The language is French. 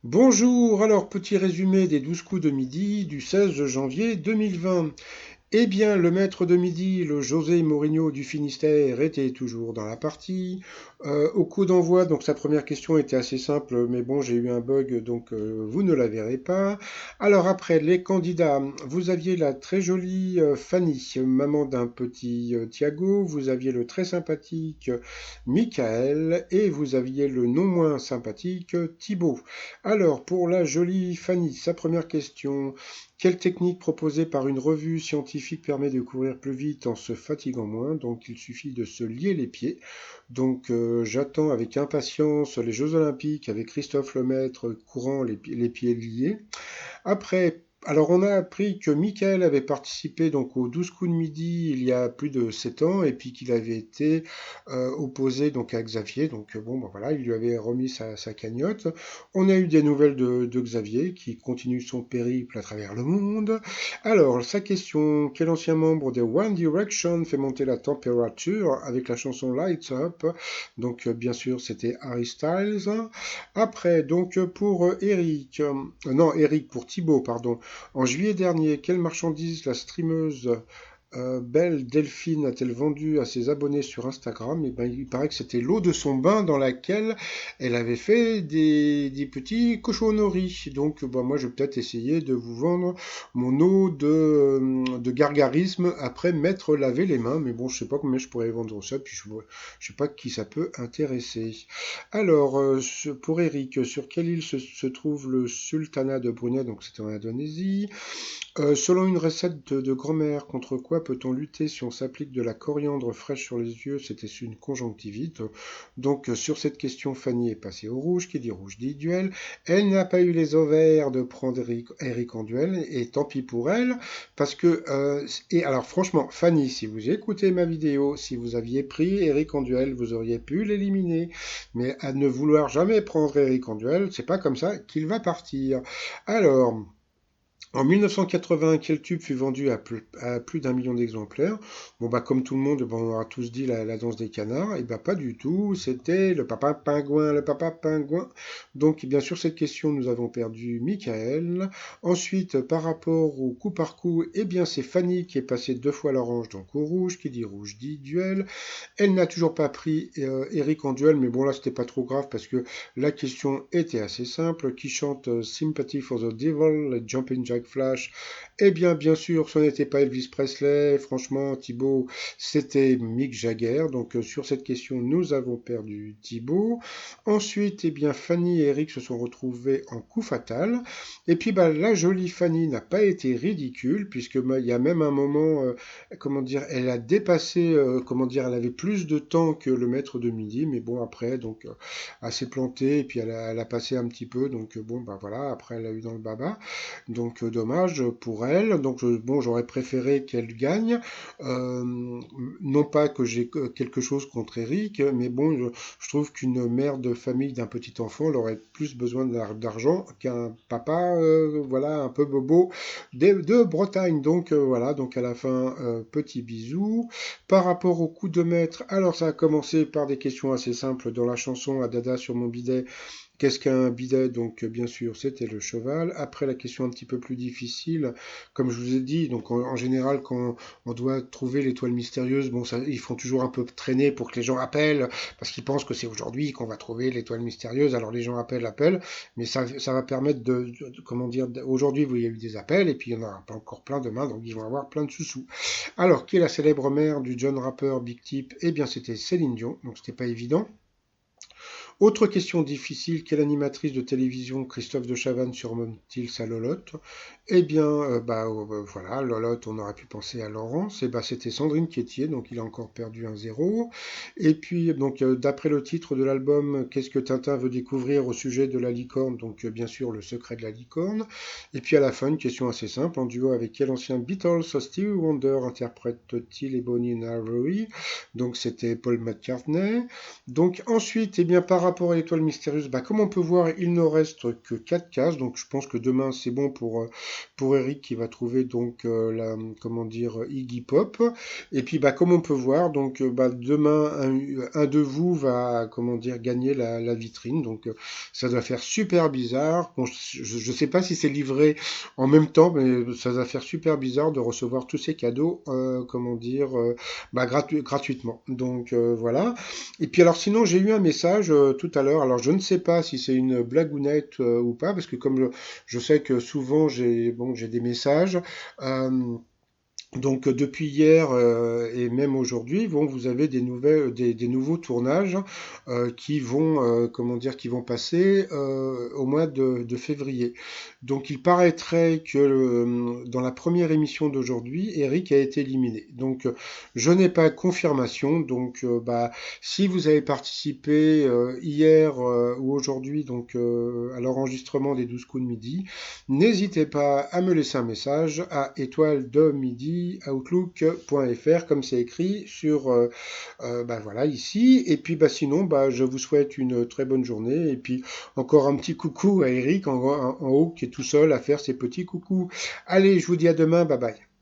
Bonjour, alors petit résumé des 12 coups de midi du 16 janvier 2020. Eh bien, le maître de midi, le José Mourinho du Finistère, était toujours dans la partie. Au coup d'envoi, donc sa première question était assez simple, mais bon, j'ai eu un bug, donc vous ne la verrez pas. Alors après, les candidats, vous aviez la très jolie Fanny, maman d'un petit Thiago, vous aviez le très sympathique Michael, et vous aviez le non moins sympathique Thibaut. Alors, pour la jolie Fanny, sa première question. Quelle technique proposée par une revue scientifique permet de courir plus vite en se fatiguant moins? Donc il suffit de se lier les pieds. Donc j'attends avec impatience les Jeux Olympiques avec Christophe Lemaître courant les pieds liés. Après, alors on a appris que Michael avait participé donc aux 12 coups de midi il y a plus de 7 ans et puis qu'il avait été opposé donc à Xavier. Donc bon, ben voilà, il lui avait remis sa cagnotte. On a eu des nouvelles de Xavier qui continue son périple à travers le monde. Alors, sa question, quel ancien membre de One Direction fait monter la température avec la chanson Lights Up? Donc bien sûr, c'était Harry Styles. Après, donc pour Eric, non, Eric pour Thibaut, pardon. En juillet dernier, quelle marchandise la streameuse Belle Delphine a-t-elle vendu à ses abonnés sur Instagram? Et ben, il paraît que c'était l'eau de son bain dans laquelle elle avait fait des petits cochonneries. Donc, bah, moi, je vais peut-être essayer de vous vendre mon eau de gargarisme après m'être lavé les mains. Mais bon, je sais pas combien je pourrais vendre ça, puis je sais pas qui ça peut intéresser. Alors, pour Eric, sur quelle île se trouve le sultanat de Brunei? Donc, c'était en Indonésie. Selon une recette de grand-mère, contre quoi peut-on lutter si on s'applique de la coriandre fraîche sur les yeux? C'était une conjonctivite. Donc sur cette question, Fanny est passée au rouge. Qui dit rouge dit duel. Elle n'a pas eu les ovaires de prendre Eric en duel, et tant pis pour elle, parce que... et alors franchement, Fanny, si vous écoutez ma vidéo, si vous aviez pris Eric en duel, vous auriez pu l'éliminer. Mais à ne vouloir jamais prendre Eric en duel, c'est pas comme ça qu'il va partir. Alors... En 1980, quel tube fut vendu à plus d'un million d'exemplaires? Bon, bah, comme tout le monde, bon, on aura tous dit la danse des canards. Et bah, pas du tout. C'était le papa pingouin, le papa pingouin. Donc, bien sûr, cette question, nous avons perdu Michael. Ensuite, par rapport au coup par coup, eh bien, c'est Fanny qui est passée deux fois l'orange, donc au rouge. Qui dit rouge dit duel. Elle n'a toujours pas pris Eric en duel, mais bon, là, c'était pas trop grave parce que la question était assez simple. Qui chante Sympathy for the Devil, le Jumping Jack Flash? Eh bien, bien sûr, ce n'était pas Elvis Presley. Franchement, Thibaut, c'était Mick Jagger. Donc, sur cette question, nous avons perdu Thibaut. Ensuite, eh bien, Fanny et Eric se sont retrouvés en coup fatal. Et puis, bah, la jolie Fanny n'a pas été ridicule, puisque bah, il y a même un moment, comment dire, elle a dépassé, comment dire, elle avait plus de temps que le maître de midi. Mais bon, après, donc, elle s'est plantée, et puis elle a passé un petit peu. Donc, bon, bah voilà, après, elle a eu dans le baba. Donc dommage pour elle. Donc bon, j'aurais préféré qu'elle gagne. Non pas que j'ai quelque chose contre Eric, mais bon, je trouve qu'une mère de famille d'un petit enfant, elle aurait plus besoin d'argent qu'un papa, voilà, un peu bobo de Bretagne. Donc voilà, donc à la fin, petit bisou. Par rapport au coup de maître, alors ça a commencé par des questions assez simples dans la chanson à Dada sur mon bidet. Qu'est-ce qu'un bidet? Donc, bien sûr, c'était le cheval. Après, la question un petit peu plus difficile, comme je vous ai dit, donc en général, quand on doit trouver l'étoile mystérieuse, bon, ça, ils font toujours un peu traîner pour que les gens appellent, parce qu'ils pensent que c'est aujourd'hui qu'on va trouver l'étoile mystérieuse. Alors les gens appellent, mais ça va permettre comment dire, aujourd'hui, il y a eu des appels, et puis il y en aura pas encore plein demain, donc ils vont avoir plein de sous-sous. Alors, qui est la célèbre mère du jeune rappeur Big Tip? Eh bien, c'était Céline Dion, donc c'était pas évident. Autre question difficile, quelle animatrice de télévision Christophe de Chavannes surnomme-t-il sa Lolotte? Eh bien, voilà, Lolotte, on aurait pu penser à Laurence, et bah c'était Sandrine Quétier, donc il a encore perdu un zéro. Et puis, donc, d'après le titre de l'album, qu'est-ce que Tintin veut découvrir au sujet de la licorne? Donc, bien sûr, le secret de la licorne. Et puis à la fin, une question assez simple, en duo avec quel ancien Beatles Stevie Wonder interprète-t-il Ebony and Ivory? Donc, c'était Paul McCartney. Donc ensuite, eh bien, par rapport à l'étoile mystérieuse, comme on peut voir, il ne reste que 4 cases, donc je pense que demain c'est bon pour Eric qui va trouver donc comment dire, Iggy Pop. Et puis comme on peut voir, donc demain un de vous va comment dire gagner la vitrine, donc ça doit faire super bizarre. Bon, je sais pas si c'est livré en même temps, mais ça va faire super bizarre de recevoir tous ces cadeaux, comment dire, gratuitement. Donc voilà. Et puis alors sinon j'ai eu un message tout à l'heure. Alors je ne sais pas si c'est une blagounette ou pas, parce que comme je sais que souvent j'ai des messages. Euh, donc depuis hier et même aujourd'hui, bon, vous avez des nouvelles, des nouveaux tournages qui vont, comment dire, qui vont passer au mois de février. Donc il paraîtrait que dans la première émission d'aujourd'hui, Eric a été éliminé. Donc je n'ai pas confirmation. Donc si vous avez participé hier ou aujourd'hui donc à l'enregistrement des 12 coups de midi, n'hésitez pas à me laisser un message à étoile de midi outlook.fr comme c'est écrit sur voilà ici. Et puis sinon je vous souhaite une très bonne journée et puis encore un petit coucou à Eric en haut qui est tout seul à faire ses petits coucous. Allez, je vous dis à demain, bye bye.